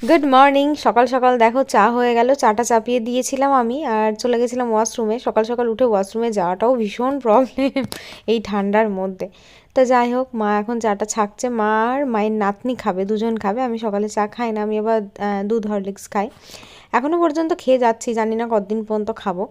Good morning. সকাল সকাল দেখো চা হয়ে গেল, চাটা চাপিয়ে দিয়েছিলাম আমি আর চলে গেছিলাম ওয়াশরুমে। সকাল সকাল উঠে ওয়াশরুমে যাওয়াটাও ভীষণ প্রবলেম এই ঠান্ডার মধ্যে। তো যাই হোক, মা এখন চাটা ছাঁকছে। মা আর মায়ের নাতনি খাবে, দুজন খাবে। আমি সকালে চা খাই না, আমি আবার দুধ হরলিক্স খাই। এখনও পর্যন্ত খেয়ে যাচ্ছি, জানি না কতদিন পর্যন্ত খাবো।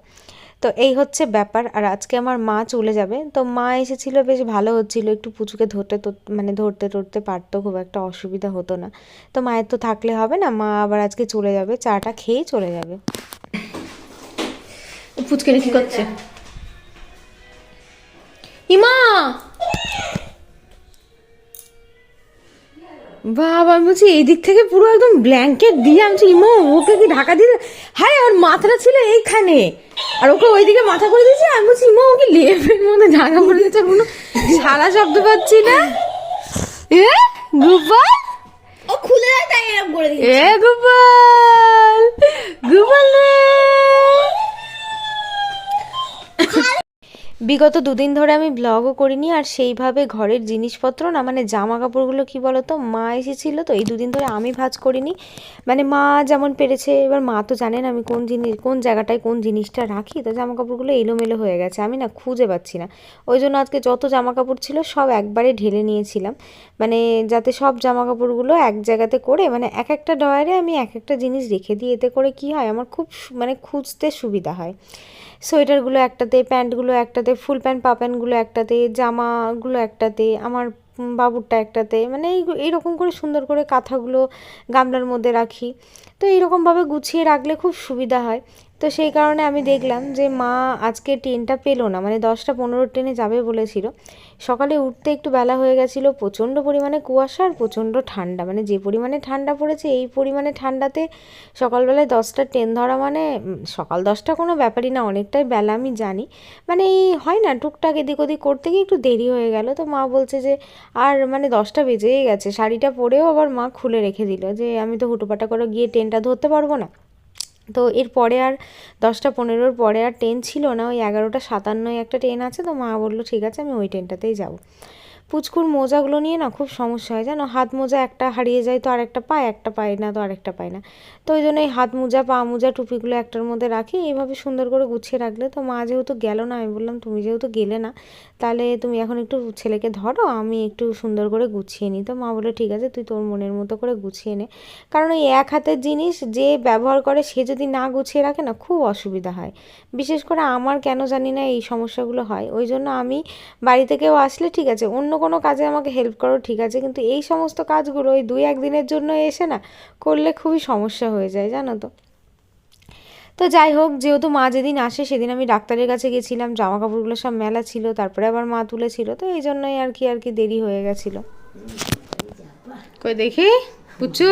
তো এই হচ্ছে ব্যাপার। আর আজকে আমার মা চলে যাবে, তো মা এসেছিল, বেশ ভালো হচ্ছিল, একটু পুচুকে ধরতে মানে ধরতে টরতে পারতো, খুব একটা অসুবিধা হতো না। তো মায়ের তো থাকলে হবে না, মা আবার আজকে চলে যাবে, চাটা খেয়েই চলে যাবে। পুচকে কি করছে? ইমা বাবা, আমি বলছি এই দিক থেকে পুরো একদম ব্ল্যাঙ্কেট দিয়ে আমি ইমো ওকে কি ঢাকা দিয়ে। হ্যাঁ, ওর মাথাটা ছিল এইখানে আর ওকে ওইদিকে মাথা করে দিয়েছে। আমি বলছি ইমো ওকে লেপের মধ্যে ঢাকা পড়ে দিয়েছে, কোনো সারা শব্দ পাচ্ছি না। এ গোপাল, ও খুলে দেয় তাই এরকম করে দিয়েছে। এ গোপাল, গোপাল রে। বিগত দুদিন ধরে আমি ব্লগও করিনি, আর সেইভাবে ঘরের জিনিসপত্র না, মানে জামা কাপড়গুলো কি বলতো, মা এসেছিল তো এই দুদিন ধরে আমি ভাঁজ করিনি। মানে মা যেমন পেরেছে, এবার মা তো জানেন আমি কোন জায়গাটায় কোন জিনিসটা রাখি, তো জামা কাপড়গুলো এলোমেলো হয়ে গেছে, আমি না খুঁজে পাচ্ছি না। ওই জন্য আজকে যত জামা কাপড় ছিল সব একবারে ঢেলে নিয়েছিলাম, মানে যাতে সব জামা কাপড়গুলো এক জায়গাতে করে, মানে এক একটা ড্রয়ারে আমি এক একটা জিনিস রেখে দিই। এতে করে কি হয়, আমার খুব মানে খুঁজতে সুবিধা হয়। সোয়েটারগুলো একটাতে, প্যান্টগুলো একটাতে, ফুল প্যান্ট পা প্যান্টগুলো একটাতে, জামাগুলো একটাতে, আমার বাবুরটা একটাতে, মানে এইরকম করে সুন্দর করে কাঁথাগুলো গামলার মধ্যে রাখি। তো এইরকমভাবে গুছিয়ে রাখলে খুব সুবিধা হয়। তো সেই কারণে আমি দেখলাম যে মা আজকে ট্রেনটা পেলো না, মানে 10টা 15 ট্রেনে যাবে বলেছিল। সকালে উঠতে একটু বেলা হয়ে গেছিলো, প্রচণ্ড পরিমাণে কুয়াশা আর প্রচণ্ড ঠান্ডা, মানে যে পরিমাণে ঠান্ডা পড়েছে, এই পরিমাণে ঠান্ডাতে সকালবেলায় 10টা ট্রেন ধরা মানে সকাল 10টা কোনো ব্যাপারই না, অনেকটাই বেলা আমি জানি। মানে এই হয় না, টুকটাক এদিক ওদিক করতে গিয়ে একটু দেরি হয়ে গেল। তো মা বলছে যে আর মানে 10টা বেজেই গেছে, শাড়িটা পরেও আবার মা খুলে রেখে দিল যে আমি তো হুটোপাটা করে গিয়ে ট্রেনটা ধরতে পারবো না। তো এরপরে আর 10টা 15-র পরে আর ট্রেন ছিল না, ওই 11টা 57 একটা ট্রেন আছে। তো মা বললো ঠিক আছে, আমি ওই ট্রেনটাতেই যাবো। পুচকুর মোজাগুলো নিয়ে না খুব সমস্যা হয় জানো, হাত মোজা একটা হারিয়ে যায় তো আরেকটা পায়, একটা পায় না তো আরেকটা পায় না। তো ওই জন্য এই হাত মোজা পা মোজা টুপিগুলো একটার মধ্যে রাখি, এইভাবে সুন্দর করে গুছিয়ে রাখলে। তো মা যেহেতু গেল না, আমি বললাম তুমি যেহেতু গেলে না, তাহলে তুমি এখন একটু ছেলেকে ধরো, আমি একটু সুন্দর করে গুছিয়ে নিই। তো মা বললো ঠিক আছে, তুই তোর মনের মতো করে গুছিয়ে নে। কারণ ওই এক হাতের জিনিস যে ব্যবহার করে সে যদি না গুছিয়ে রাখে না, খুব অসুবিধা হয়। বিশেষ করে আমার কেন জানি না এই সমস্যাগুলো হয়। ওই জন্য আমি বাড়িতে কেউ আসলে ঠিক আছে, অন্য কোনো কাজে আমাকে হেল্প করো ঠিক আছে, কিন্তু এই সমস্ত কাজগুলো ওই 2-1 দিনের জন্য এসে না করলে খুবই সমস্যা হয়ে যায় জানো তো। তো যাই হোক, যেহেতু মা যেদিন আসে সেদিন আমি ডাক্তারের কাছে গেছিলাম, জামা কাপড়গুলো সব মেলা ছিল, তারপরে আবার মা তুলেছিল, তো এই জন্যই আর কি দেরি হয়ে গেছিলো। কই দেখি পুচু,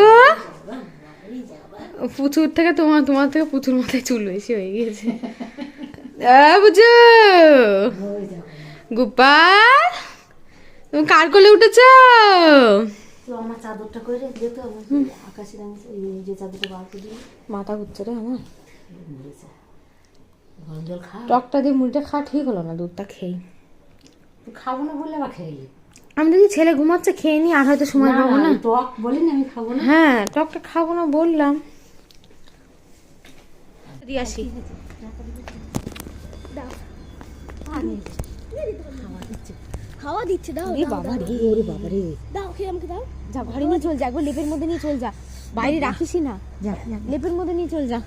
পুচুর থেকে তোমার থেকে পুচুর মাথায় চুল বেশি হয়ে গিয়েছে। বুঝু, গোপাল, তুমি কার কোলে উঠেছ? তো আমার চাদরটা করে দিও তো, আকাশি রঙের এই যে চাদরটা বার করে দিই। মাথা ঘুরছে রে আমার। গরম জল খা। টকটা দিয়ে মুড়িটা খাওয়া ঠিক হলো না, দুধটা খেয়ে। খাবো না বললে আবার খেয়ে আমি দেখি ছেলে ঘুমাচ্ছে, খেয়ে নি, আর হয়তো সময় পাবো না। টক বলিনি আমি খাবো না। হ্যাঁ, টকটা খাবো না বললাম। দিয়ে আসি। খাওয়া দিচ্ছে, দাও। বাবা রে, ওরে বাবা রে, দাও, খেয়ে আমাকে দাও। যা ঘরে নিয়ে চল যা, একবার লেপের মধ্যে নিয়ে চল যা, বাইরে রাখিসই না, যা লেপের মধ্যে নিয়ে চল যা।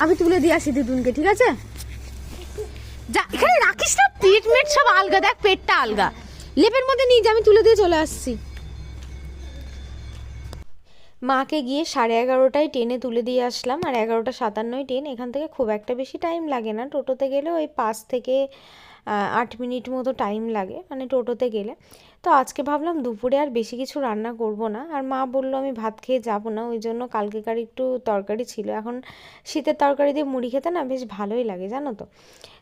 আমি তুলে দিয়ে আসি দিদুনকে, ঠিক আছে? যা, এখানে রাখিস না, পেট মেট সব আলগা, দেখ পেটটা আলগা, লেপের মধ্যে নিয়ে যা, আমি তুলে দিয়ে চলে আসছি। মাকে গিয়ে 11:30টায় ট্রেনে তুলে দিয়ে আসলাম, আর 11টা 57 ট্রেন। এখান থেকে খুব একটা বেশি টাইম লাগে না, টোটোতে গেলে ওই 5 থেকে 8 মিনিট মতো টাইম লাগে, মানে টোটোতে গেলে। তো আজকে ভাবলাম দুপুরে আর বেশি কিছু রান্না করব না, আর মা বললো আমি ভাত খেয়ে যাব না, ওই জন্য কালকেকার একটু তরকারি ছিল, এখন শীতের তরকারি দিয়ে মুড়ি খেতে না বেশ ভালোই লাগে জানো তো।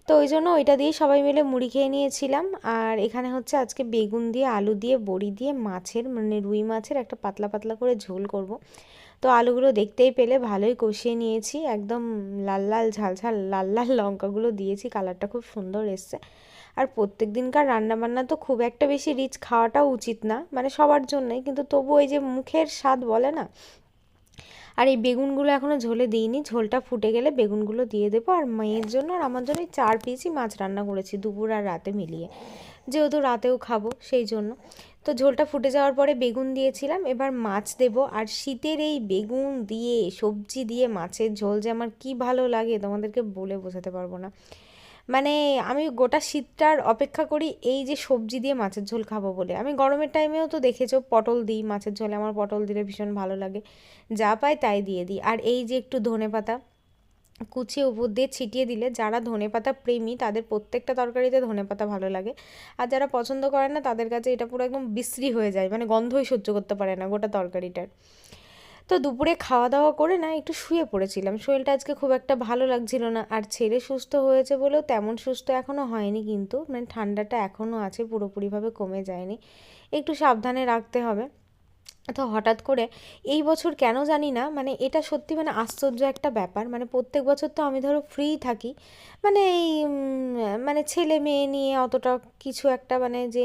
তো ওই জন্য ওইটা দিয়ে সবাই মিলে মুড়ি খেয়ে নিয়েছিলাম। আর এখানে হচ্ছে আজকে বেগুন দিয়ে, আলু দিয়ে, বড়ি দিয়ে মাছের, মানে রুই মাছের একটা পাতলা পাতলা করে ঝোল করব। তো আলুগুলো দেখতেই পেলে ভালোই কষিয়ে নিয়েছি, একদম লাল লাল ঝাল ঝাল লাল লাল লঙ্কাগুলো দিয়েছি, কালারটা খুব সুন্দর এসছে। আর প্রত্যেক দিনকার রান্নাবান্না তো খুব একটা বেশি রিচ খাওয়াটাও উচিত না, মানে সবার জন্যই, কিন্তু তবু ওই যে মুখের স্বাদ বলে না। আর এই বেগুনগুলো এখনও ঝোলে দিইনি, ঝোলটা ফুটে গেলে বেগুনগুলো দিয়ে দেবো। আর মেয়ের জন্য আর আমার জন্য 4 পিসই মাছ রান্না করেছি দুপুর আর রাতে মিলিয়ে, যেহেতু রাতেও খাবো সেই জন্য। তো ঝোলটা ফুটে যাওয়ার পরে বেগুন দিয়েছিলাম, এবার মাছ দেব। আর শীতের এই বেগুন দিয়ে সবজি দিয়ে মাছের ঝোল যে আমার কি ভালো লাগে তোমাদেরকে বলে বোঝাতে পারবো না। মানে আমি গোটা শীতটার অপেক্ষা করি এই যে সবজি দিয়ে মাছের ঝোল খাবো বলে। আমি গরমের টাইমেও তো দেখেছো পটল দিই মাছের ঝোলে, আমার পটল দিলে ভীষণ ভালো লাগে, যা পাই তাই দিয়ে দিই। আর এই যে একটু ধনেপাতা কুচিয়ে উপর দিয়ে ছিটিয়ে দিলে, যারা ধনেপাতা প্রেমী তাদের প্রত্যেকটা তরকারিতে ধনেপাতা ভালো লাগে, আর যারা পছন্দ করে না তাদের কাছে এটা পুরো একদম বিশ্রী হয়ে যায়, মানে গন্ধই সহ্য করতে পারে না গোটা তরকারিটার। তো দুপুরে খাওয়া দাওয়া করে না একটু শুয়ে পড়েছিলাম, শরীরটা আজকে খুব একটা ভালো লাগছিল না। আর ছেলে সুস্থ হয়েছে বলেও তেমন সুস্থ এখনও হয়নি, কিন্তু মানে ঠান্ডাটা এখনও আছে, পুরোপুরিভাবে কমে যায়নি, একটু সাবধানে রাখতে হবে। তো হঠাৎ করে এই বছর কেন জানি না, মানে এটা সত্যি মানে আশ্চর্য একটা ব্যাপার, মানে প্রত্যেক বছর তো আমি ধরো ফ্রি থাকি, মানে এই মানে ছেলে মেয়ে নিয়ে অতটা কিছু একটা মানে যে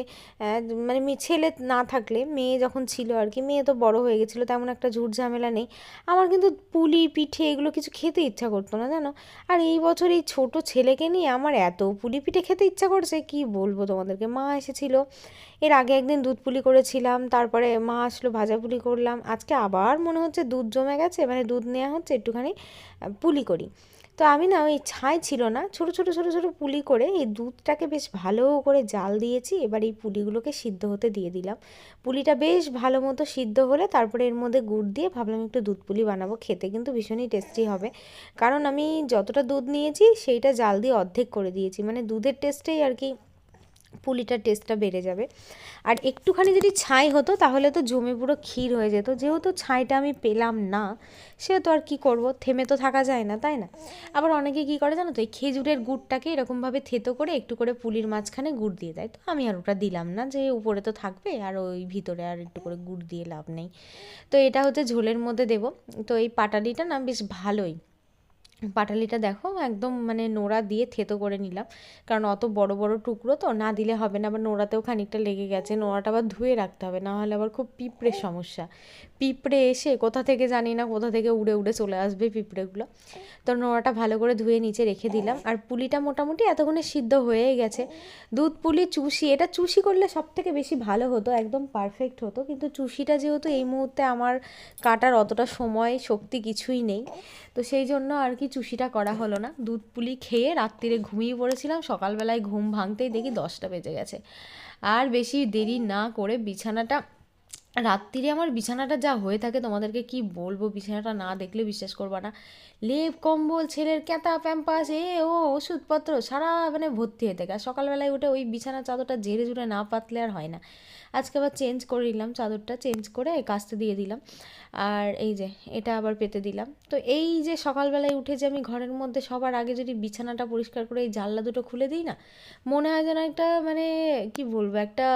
মানে ছেলে না থাকলে, মেয়ে যখন ছিল আর কি, মেয়ে তো বড় হয়ে গেছিলো, তেমন একটা ঝুট ঝামেলা নেই, আমার কিন্তু পুলি পিঠে এগুলো কিছু খেতে ইচ্ছা করতো না জানো। আর এই বছর এই ছোট ছেলেকে নিয়ে আমার এত পুলি পিঠে খেতে ইচ্ছা করছে কি বলবো তোমাদেরকে। মা এসেছিলো, এর আগে একদিন দুধ পুলি করেছিলাম, তারপরে মা আসলো ভাজা পুলি করলাম, আজকে আবার মনে হচ্ছে দুধ জমে গেছে, মানে দুধ নেওয়া হচ্ছে একটুখানি পুলি করি। তো আমি না ওই ছাই ছিল না, ছোট ছোট ছোট ছোট পুলি করে এই দুধটাকে বেশ ভালো করে জাল দিয়েছি, এবার এই পুলিগুলোকে সিদ্ধ হতে দিয়ে দিলাম। পুলিটা বেশ ভালো মতো সিদ্ধ হলে তারপরে এর মধ্যে গুড় দিয়ে ভাবলাম একটু দুধ পুলি বানাবো, খেতে কিন্তু ভীষণই টেস্টি হবে। কারণ আমি যতটা দুধ নিয়েছি সেইটা জাল দিয়ে অর্ধেক করে দিয়েছি, মানে দুধের টেস্টেই আর কি পুলিটার টেস্টটা বেড়ে যাবে। আর একটুখানি যদি ছাই হতো তাহলে তো জমে পুরো ক্ষীর হয়ে যেত, যেহেতু ছাইটা আমি পেলাম না সেহেতু আর কি করব, থেমে তো থাকা যায় না তাই না। আবার অনেকে কী করে জানো তো, এই খেজুরের গুড়টাকে এরকমভাবে থেতো করে একটু করে পুলির মাঝখানে গুড় দিয়ে দেয়, তো আমি আর ওটা দিলাম না, যে উপরে তো থাকবে আর ওই ভিতরে আর একটু করে গুড় দিয়ে লাভ নেই। তো এটা হচ্ছে ঝোলের মধ্যে দেব। তো এই পাটালিটা না বেশ ভালোই, পাটালিটা দেখো একদম মানে নোড়া দিয়ে থেতো করে নিলাম, কারণ অত বড় বড় টুকরো তো না দিলে হবে না, আবার নোড়াতেও খানিকটা লেগে গেছে, নোড়াটা আবার ধুয়ে রাখতে হবে, না হলে আবার খুব পিঁপড়ের সমস্যা, পিঁপড়ে এসে কোথা থেকে জানি না কোথা থেকে উড়ে উড়ে চলে আসবে পিঁপড়েগুলো। তো নোড়াটা ভালো করে ধুয়ে নিচে রেখে দিলাম। আর পুলিটা মোটামুটি এতক্ষণে সিদ্ধ হয়েই গেছে। দুধ পুলি চুষি, এটা চুষি করলে সব থেকে বেশি ভালো হতো, একদম পারফেক্ট হতো, কিন্তু চুষিটা যেহেতু এই মুহূর্তে আমার কাটার অতটা সময় শক্তি কিছুই নেই, তো সেই জন্য আর কি চুষিটা করা হলো না। দুধ পুলি খেয়ে রাত্রিরে ঘুমিয়ে পড়েছিলাম, সকালবেলায় ঘুম ভাঙতেই দেখি 10টা বেজে গেছে। আর বেশি দেরি না করে বিছানাটা, রাত্রিরে আমার বিছানাটা যা হয়ে থাকে তোমাদেরকে কি বলবো, বিছানাটা না দেখলে বিশ্বাস করবা না, লেপ কম্বল ছেলের ক্যাঁতা প্যাম্পাস ও ওষুধপত্র সারা মানে ভর্তি হয়ে থাকে। আর সকালবেলায় উঠে ওই বিছানা চাদরটা ঝেড়ে ঝুড়ে না পাতলে আর হয় না। আজকে আবার চেঞ্জ করে নিলাম, চাদরটা চেঞ্জ করে কাচতে দিয়ে দিলাম, আর এই যে এটা আবার পেতে দিলাম। তো এই যে সকালবেলায় উঠে যে আমি ঘরের মধ্যে সবার আগে যদি বিছানাটা পরিষ্কার করে এই জানলা দুটো খুলে দিই না, মনে হয় যেন একটা মানে কি বলবো, একটা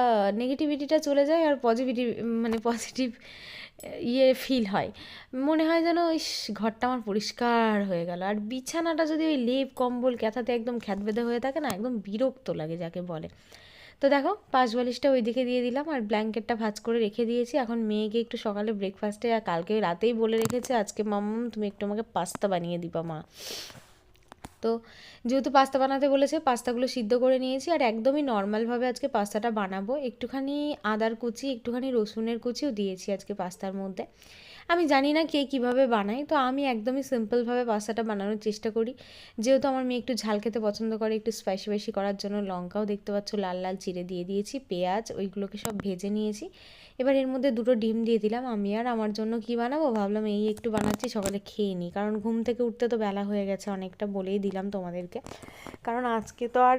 নেগেটিভিটিটা চলে যায় আর মানে পজিটিভ ফিল হয়, মনে হয় যেন ইস ঘরটা আমার পরিষ্কার হয়ে গেল। আর বিছানাটা যদি ওই লেপ কম্বল ক্যাথাতে একদম খ্যাত বেঁধে হয়ে থাকে না, একদম বিরক্ত লাগে যাকে বলে। তো দেখো পাশ বালিশটা ওইদিকে দিয়ে দিলাম আর ব্ল্যাঙ্কেটটা ভাঁজ করে রেখে দিয়েছি। এখন মেয়েকে একটু সকালে ব্রেকফাস্টে, আর কালকে রাতেই বলে রেখেছে আজকে মাম্মাম তুমি একটু আমাকে পাস্তা বানিয়ে দিবা মা। তো যেহেতু পাস্তা বানাতে বলেছে, পাস্তাগুলো সিদ্ধ করে নিয়েছি, আর একদমই নর্মালভাবে আজকে পাস্তাটা বানাবো। একটুখানি আদার কুচি, একটুখানি রসুনের কুচিও দিয়েছি আজকে পাস্তার মধ্যে। আমি জানি না কে কীভাবে বানায়, তো আমি একদমই সিম্পলভাবে পাস্তাটা বানানোর চেষ্টা করি, যেহেতু আমার মেয়ে একটু ঝাল খেতে পছন্দ করে, একটু স্পাইসি স্পাইসি করার জন্য লঙ্কাও দেখতে পাচ্ছ লাল লাল চিড়ে দিয়ে দিয়েছি, পেঁয়াজ ওইগুলোকে সব ভেজে নিয়েছি। এবার এর মধ্যে 2টো ডিম দিয়ে দিলাম। আমি আর আমার জন্য কি বানাবো ভাবলাম এই একটু বানাচ্ছি, সকালে খেয়ে নিই, কারণ ঘুম থেকে উঠতে তো বেলা হয়ে গেছে অনেকটা, বলেই দিলাম তোমাদেরকে। কারণ আজকে তো আর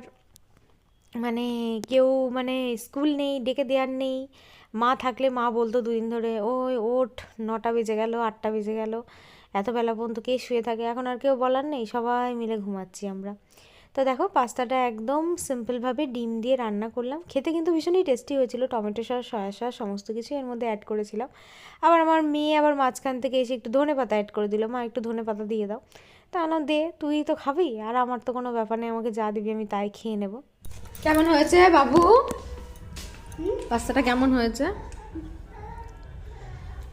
মানে কেউ মানে স্কুল নেই, ডেকে দেওয়ার নেই। মা থাকলে মা বলতো 2 দিন ধরে ওই ওঠ 9টা বেজে গেল 8টা বেজে গেল, এত বেলা পর্যন্ত কে শুয়ে থাকে, এখন আর কেউ বলার নেই, সবাই মিলে ঘুমাচ্ছি আমরা। তো দেখো পাস্তাটা একদম সিম্পলভাবে ডিম দিয়ে রান্না করলাম, খেতে কিন্তু ভীষণই টেস্টি হয়েছিল, টমেটো সস সয়া সস সমস্ত কিছু এর মধ্যে অ্যাড করেছিলাম। আবার আমার মেয়ে আবার মাঝখান থেকে এসে একটু ধনেপাতা অ্যাড করে দিল, মা একটু ধনেপাতা দিয়ে দাও, তা না দে তুই তো খাবি, আর আমার তো কোনো ব্যাপার নেই, আমাকে যা দিবি আমি তাই খেয়ে নেব। কেমন হয়েছে বাবু? পাস্তাটা কেমন হয়েছে?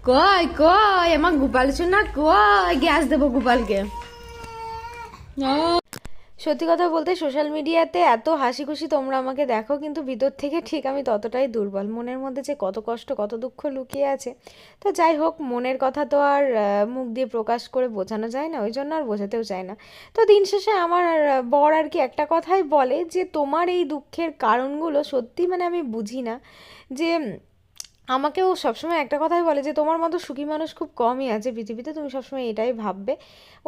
কই কই আমার গোপাল শোনা কই, গ্যাস দেবো গোপালকে। সত্যি কথা বলতে সোশ্যাল মিডিয়াতে এত হাসি খুশি তোমরা আমাকে দেখো, কিন্তু ভিতর থেকে ঠিক আমি ততটাই দুর্বল। মনের মধ্যে যে কত কষ্ট কত দুঃখ লুকিয়ে আছে। তো যাই হোক, মনের কথা তো আর মুখ দিয়ে প্রকাশ করে বোঝানো যায় না, ওই জন্য আর বোঝাতেও চায় না। তো দিন শেষে আমার বর আর কি একটা কথাই বলে যে তোমার এই দুঃখের কারণগুলো সত্যি মানে আমি বুঝি না। যে আমাকেও সবসময় একটা কথাই বলে যে তোমার মতো সুখী মানুষ খুব কমই আছে পৃথিবীতে, তুমি সবসময় এটাই ভাববে।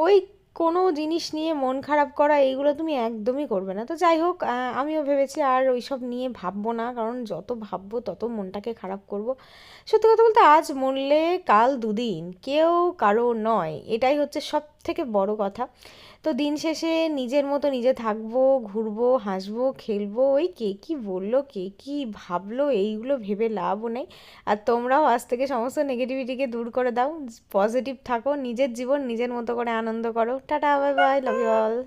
ওই কোনো জিনিস নিয়ে মন খারাপ করা এইগুলো তুমি একদমই করবে না। তো যাই হোক, আমিও ভেবেছি আর ওইসব নিয়ে ভাববো না, কারণ যত ভাববো তত মনটাকে খারাপ করব। সত্যি কথা বলতে আজ মরলে কাল দুদিন, কেউ কারো নয়, এটাই হচ্ছে সব থেকে বড় কথা। তো দিন শেষে নিজের মতো নিজে থাকবো, ঘুরবো, হাসবো, খেলবো, ওই কে কী বললো কে কী ভাবলো এইগুলো ভেবে লাভও নেই। আর তোমরাও আজ থেকে সমস্ত নেগেটিভিটিকে দূর করে দাও, পজিটিভ থাকো, নিজের জীবন নিজের মতো করে আনন্দ করো। Tata, bye bye, love you all.